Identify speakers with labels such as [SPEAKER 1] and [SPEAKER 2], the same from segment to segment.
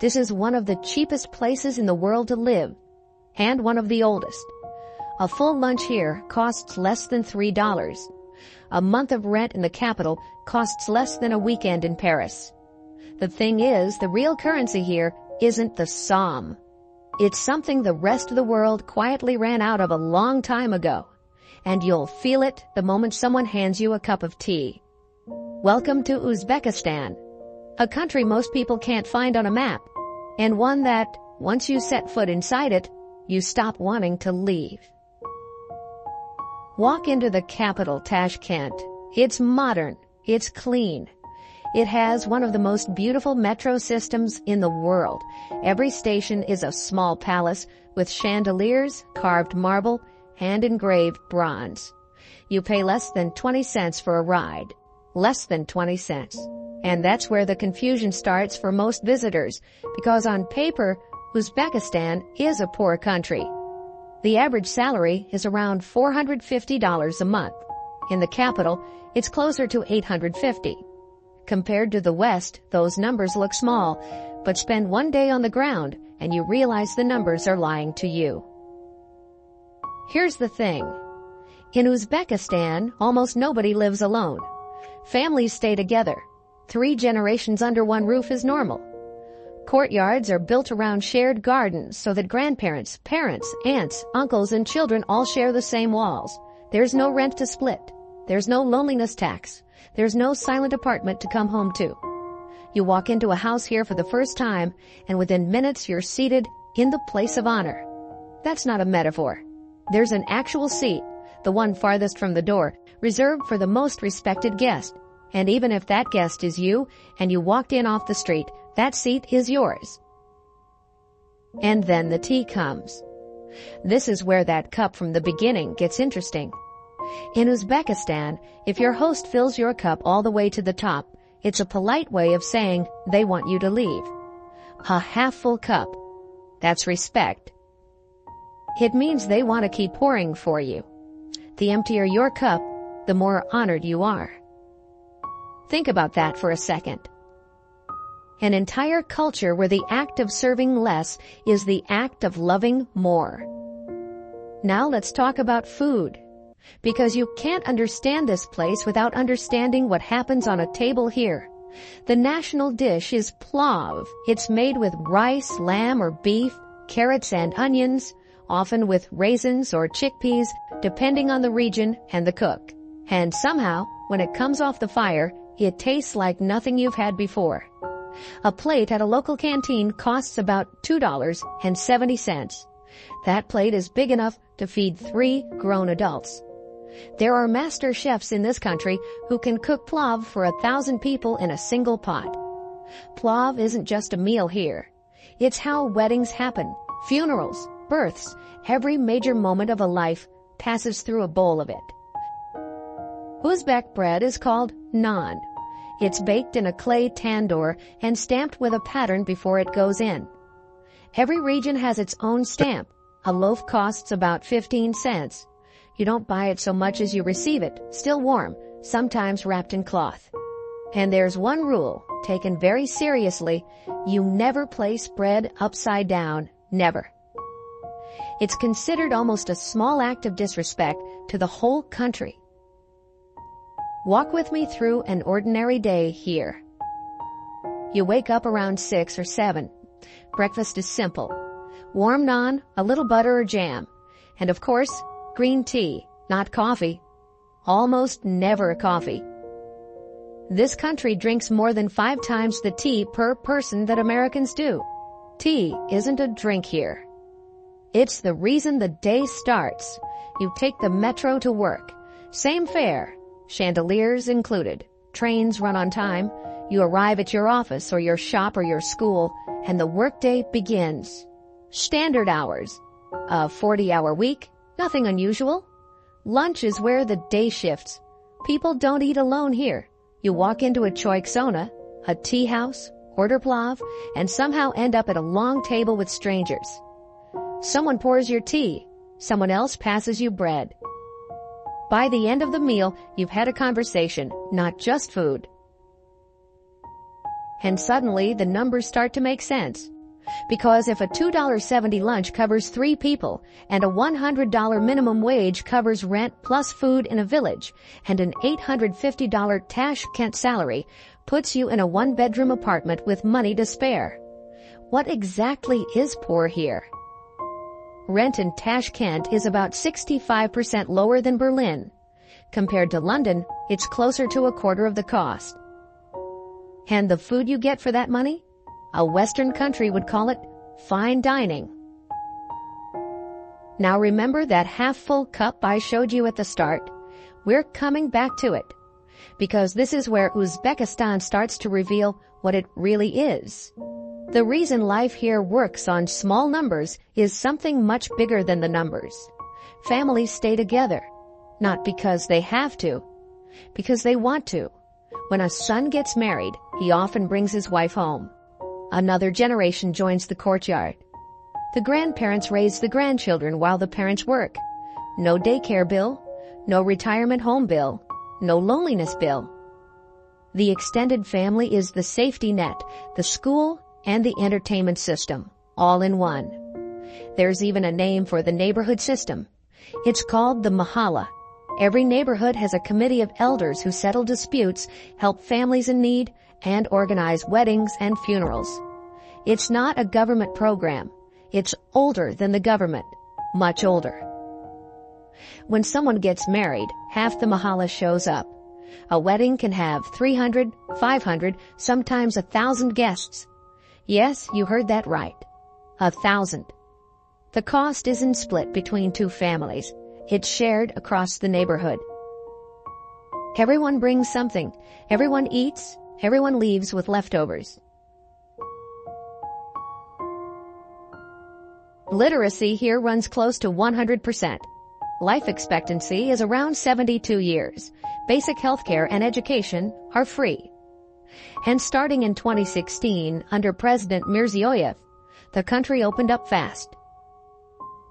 [SPEAKER 1] This is one of the cheapest places in the world to live, and one of the oldest. A full lunch here costs less than $3. A month of rent in the capital costs less than a weekend in Paris. The thing is, the real currency here isn't the som. It's something the rest of the world quietly ran out of a long time ago, and you'll feel it the moment someone hands you a cup of tea. Welcome to Uzbekistan, a country most people can't find on a map, and one that, once you set foot inside it, you stop wanting to leave. Walk into the capital, Tashkent. It's modern. It's clean. It has one of the most beautiful metro systems in the world. Every station is a small palace with chandeliers, carved marble, and engraved bronze. You pay less than 20 cents for a ride. Less than 20 cents. And that's where the confusion starts for most visitors, because on paper, Uzbekistan is a poor country. The average salary is around $450 a month. In the capital, it's closer to $850. Compared to the West, those numbers look small, but spend one day on the ground and you realize the numbers are lying to you. Here's the thing. In Uzbekistan, almost nobody lives alone. Families stay together. 3 generations under one roof is normal. Courtyards are built around shared gardens so that grandparents, parents, aunts, uncles, and children all share the same walls. There's no rent to split. There's no loneliness tax. There's no silent apartment to come home to. You walk into a house here for the first time, and within minutes you're seated in the place of honor. That's not a metaphor. There's an actual seat, the one farthest from the door, reserved for the most respected guest. And even if that guest is you, and you walked in off the street, that seat is yours. And then the tea comes. This is where that cup from the beginning gets interesting. In Uzbekistan, if your host fills your cup all the way to the top, it's a polite way of saying they want you to leave. A half-full cup. That's respect. It means they want to keep pouring for you. The emptier your cup, the more honored you are. Think about that for a second. An entire culture where the act of serving less is the act of loving more. Now let's talk about food. Because you can't understand this place without understanding what happens on a table here. The national dish is plov. It's made with rice, lamb, or beef, carrots and onions, often with raisins or chickpeas, depending on the region and the cook. And somehow, when it comes off the fire, it tastes like nothing you've had before. A plate at a local canteen costs about $2.70. That plate is big enough to feed 3 grown adults. There are master chefs in this country who can cook plov for 1,000 people in a single pot. Plov isn't just a meal here. It's how weddings happen, funerals, births. Every major moment of a life passes through a bowl of it. Uzbek bread is called naan. It's baked in a clay tandoor and stamped with a pattern before it goes in. Every region has its own stamp. A loaf costs about 15 cents. You don't buy it so much as you receive it, still warm, sometimes wrapped in cloth. And there's one rule, taken very seriously: you never place bread upside down, never. It's considered almost a small act of disrespect to the whole country. Walk with me through an ordinary day here. You wake up around 6 or 7. Breakfast is simple. Warm naan, a little butter or jam, and of course, green tea, not coffee. Almost never coffee. This country drinks more than 5 times the tea per person that Americans do. Tea isn't a drink here. It's the reason the day starts. You take the metro to work. Same fare. Chandeliers included. Trains run on time. You arrive at your office or your shop or your school, and the workday begins. Standard hours. A 40-hour week. Nothing unusual. Lunch is where the day shifts. People don't eat alone here. You walk into a choiksona, a tea house, order plov, and somehow end up at a long table with strangers. Someone pours your tea. Someone else passes you bread. By the end of the meal, you've had a conversation, not just food. And suddenly the numbers start to make sense. Because if a $2.70 lunch covers 3 people, and a $100 minimum wage covers rent plus food in a village, and an $850 Tashkent salary puts you in a 1-bedroom apartment with money to spare. What exactly is poor here? Rent in Tashkent is about 65% lower than Berlin. Compared to London, it's closer to a quarter of the cost. And the food you get for that money? A Western country would call it fine dining. Now remember that half-full cup I showed you at the start? We're coming back to it, because this is where Uzbekistan starts to reveal what it really is. The reason life here works on small numbers is something much bigger than the numbers. Families stay together, not because they have to, because they want to. When a son gets married, he often brings his wife home. Another generation joins the courtyard. The grandparents raise the grandchildren while the parents work. No daycare bill, no retirement home bill, no loneliness bill. The extended family is the safety net, the school, and the entertainment system, all in one. There's even a name for the neighborhood system. It's called the mahalla. Every neighborhood has a committee of elders who settle disputes, help families in need, and organize weddings and funerals. It's not a government program. It's older than the government, much older. When someone gets married, half the mahalla shows up. A wedding can have 300, 500, sometimes 1,000 guests. Yes, you heard that right. 1,000. The cost isn't split between 2 families. It's shared across the neighborhood. Everyone brings something. Everyone eats. Everyone leaves with leftovers. Literacy here runs close to 100%. Life expectancy is around 72 years. Basic healthcare and education are free. And starting in 2016, under President Mirziyoyev, the country opened up fast.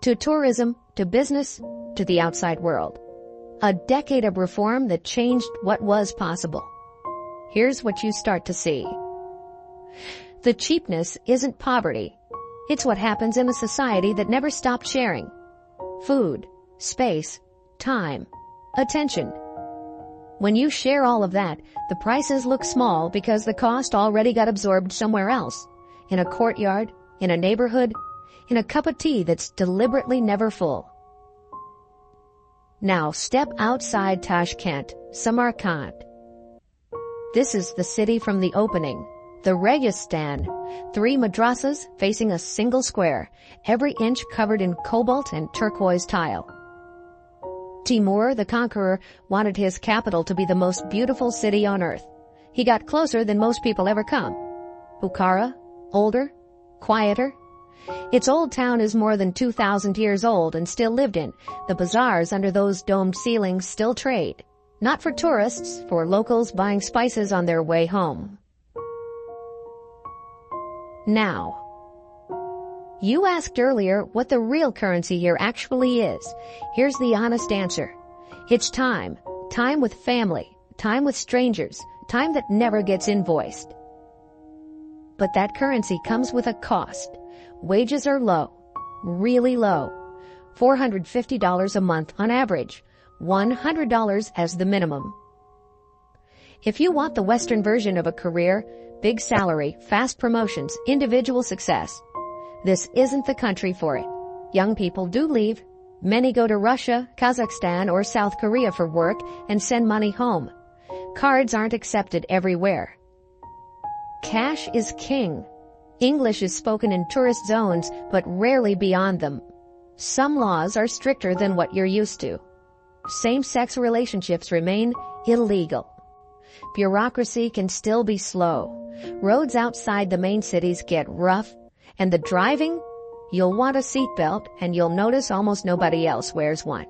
[SPEAKER 1] To tourism, to business, to the outside world. A decade of reform that changed what was possible. Here's what you start to see. The cheapness isn't poverty. It's what happens in a society that never stopped sharing. Food, space, time, attention. When you share all of that, the prices look small because the cost already got absorbed somewhere else. In a courtyard, in a neighborhood, in a cup of tea that's deliberately never full. Now step outside Tashkent, Samarkand. This is the city from the opening, the Registan, 3 madrasas facing a single square, every inch covered in cobalt and turquoise tile. Timur, the conqueror, wanted his capital to be the most beautiful city on earth. He got closer than most people ever come. Bukhara, older, quieter. Its old town is more than 2,000 years old and still lived in. The bazaars under those domed ceilings still trade. Not for tourists, for locals buying spices on their way home. Now, you asked earlier what the real currency here actually is. Here's the honest answer. It's time. Time with family. Time with strangers. Time that never gets invoiced. But that currency comes with a cost. Wages are low. Really low. $450 a month on average. $100 as the minimum. If you want the Western version of a career, big salary, fast promotions, individual success, this isn't the country for it. Young people do leave. Many go to Russia, Kazakhstan, or South Korea for work and send money home. Cards aren't accepted everywhere. Cash is king. English is spoken in tourist zones, but rarely beyond them. Some laws are stricter than what you're used to. Same-sex relationships remain illegal. Bureaucracy can still be slow. Roads outside the main cities get rough, and the driving, you'll want a seatbelt, and you'll notice almost nobody else wears one.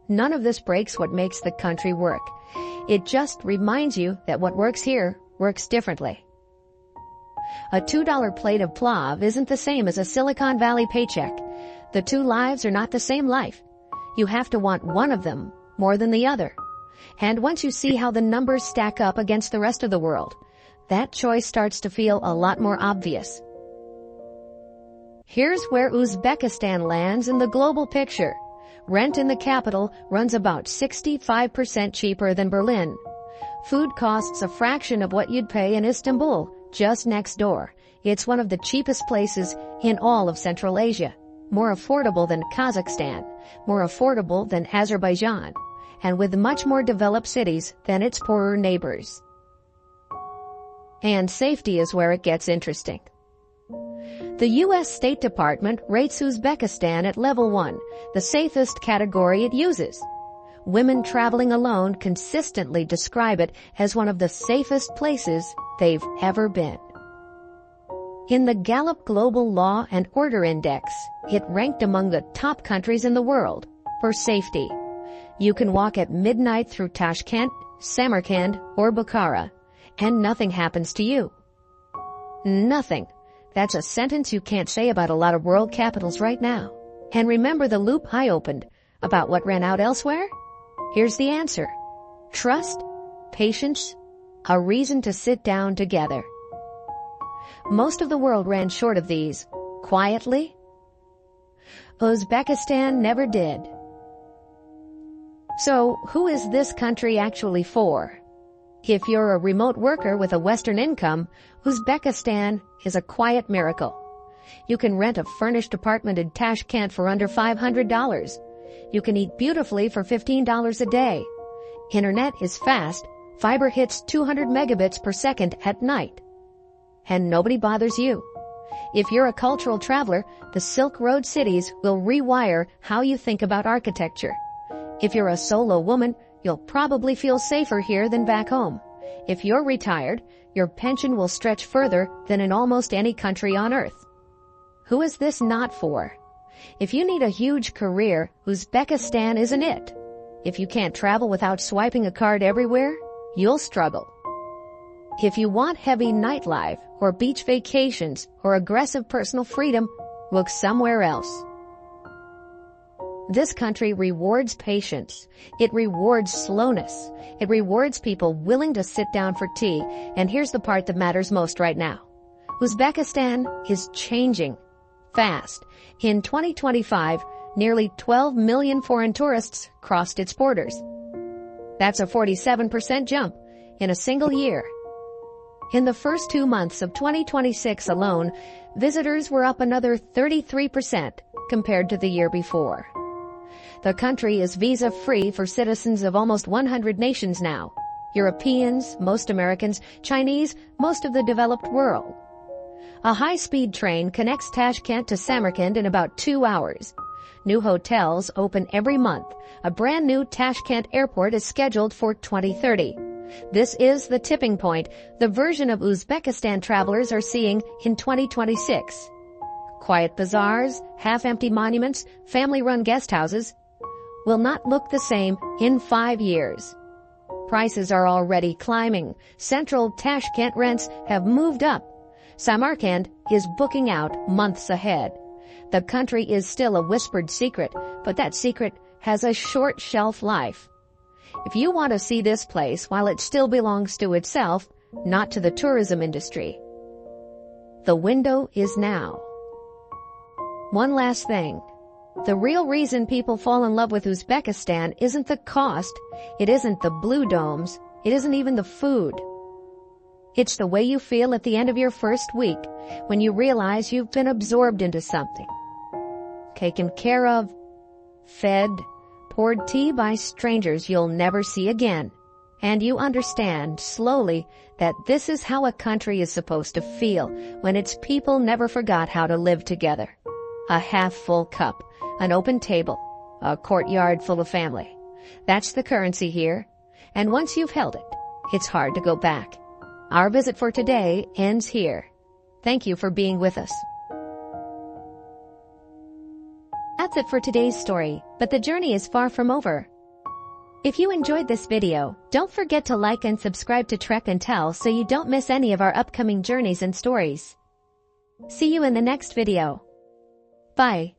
[SPEAKER 1] None of this breaks what makes the country work. It just reminds you that what works here works differently. A $2 plate of plov isn't the same as a Silicon Valley paycheck. The 2 lives are not the same life. You have to want one of them more than the other. And once you see how the numbers stack up against the rest of the world, that choice starts to feel a lot more obvious. Here's where Uzbekistan lands in the global picture. Rent in the capital runs about 65% cheaper than Berlin. Food costs a fraction of what you'd pay in Istanbul, just next door. It's one of the cheapest places in all of Central Asia. More affordable than Kazakhstan, more affordable than Azerbaijan, and with much more developed cities than its poorer neighbors. And safety is where it gets interesting. The U.S. State Department rates Uzbekistan at level 1, the safest category it uses. Women traveling alone consistently describe it as one of the safest places they've ever been. In the Gallup Global Law and Order Index, it ranked among the top countries in the world for safety. You can walk at midnight through Tashkent, Samarkand, or Bukhara, and nothing happens to you. Nothing. That's a sentence you can't say about a lot of world capitals right now. And remember the loop I opened about what ran out elsewhere? Here's the answer. Trust, patience, a reason to sit down together. Most of the world ran short of these. Quietly? Uzbekistan never did. So, who is this country actually for? If you're a remote worker with a Western income, Uzbekistan is a quiet miracle. You can rent a furnished apartment in Tashkent for under $500. You can eat beautifully for $15 a day. Internet is fast. Fiber hits 200 megabits per second at night. And nobody bothers you. If you're a cultural traveler, the Silk Road cities will rewire how you think about architecture. If you're a solo woman, you'll probably feel safer here than back home. If you're retired, your pension will stretch further than in almost any country on earth. Who is this not for? If you need a huge career, Uzbekistan isn't it. If you can't travel without swiping a card everywhere, you'll struggle. If you want heavy nightlife or beach vacations or aggressive personal freedom, look somewhere else. This country rewards patience. It rewards slowness. It rewards people willing to sit down for tea. And here's the part that matters most right now. Uzbekistan is changing fast. In 2025, nearly 12 million foreign tourists crossed its borders. That's a 47% jump in a single year. In the first 2 months of 2026 alone, visitors were up another 33% compared to the year before. The country is visa-free for citizens of almost 100 nations now. Europeans, most Americans, Chinese, most of the developed world. A high-speed train connects Tashkent to Samarkand in about 2 hours. New hotels open every month. A brand new Tashkent airport is scheduled for 2030. This is the tipping point, the version of Uzbekistan travelers are seeing in 2026. Quiet bazaars, half-empty monuments, family-run guest houses will not look the same in 5 years. Prices are already climbing. Central Tashkent rents have moved up. Samarkand is booking out months ahead. The country is still a whispered secret, but that secret has a short shelf life. If you want to see this place while it still belongs to itself, not to the tourism industry, the window is now. One last thing. The real reason people fall in love with Uzbekistan isn't the cost, it isn't the blue domes, it isn't even the food. It's the way you feel at the end of your first week, when you realize you've been absorbed into something. Taken care of, fed, poured tea by strangers you'll never see again. And you understand, slowly, that this is how a country is supposed to feel when its people never forgot how to live together. A half-full cup, an open table, a courtyard full of family. That's the currency here. And once you've held it, it's hard to go back. Our visit for today ends here. Thank you for being with us. That's it for today's story, but the journey is far from over. If you enjoyed this video, don't forget to like and subscribe to Trek and Tell so you don't miss any of our upcoming journeys and stories. See you in the next video. Bye.